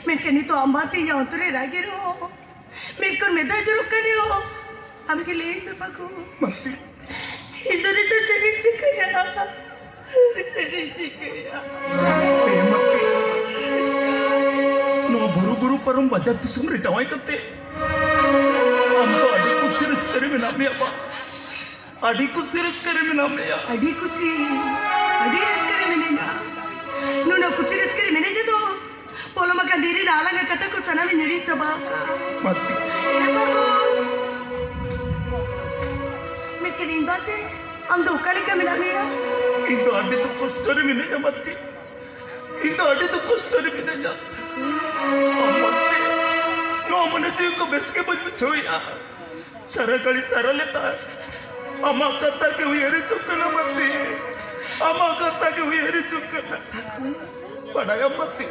Mekani to ambati ya untore ragiro. Mekon meda jeruk kanyo. Amke lein me paku. Mati. Idore to ceri cikaya. Ceri cikaya. Mati. No buru-buru parum baca tu sumri tawai kate. Amto adikku serius kare में नाम apa? Adikku serius kare में नाम ya. Adi kusi. Adi reskare menena. Nuno kusi reskare menena do. Polo makan diri nalang kata ku sana menyeri coba. Mati. Mekani bate. Am do kali ka menanya. Itu adik tu kostori minenya mati. Itu adik tu kostori minenya. Mati. No mana tu ko beske baj choya. Sara kali sara leta. Ama kata ke uyari chukana mati. Ama kata ke uyari chukana. Padaya mati.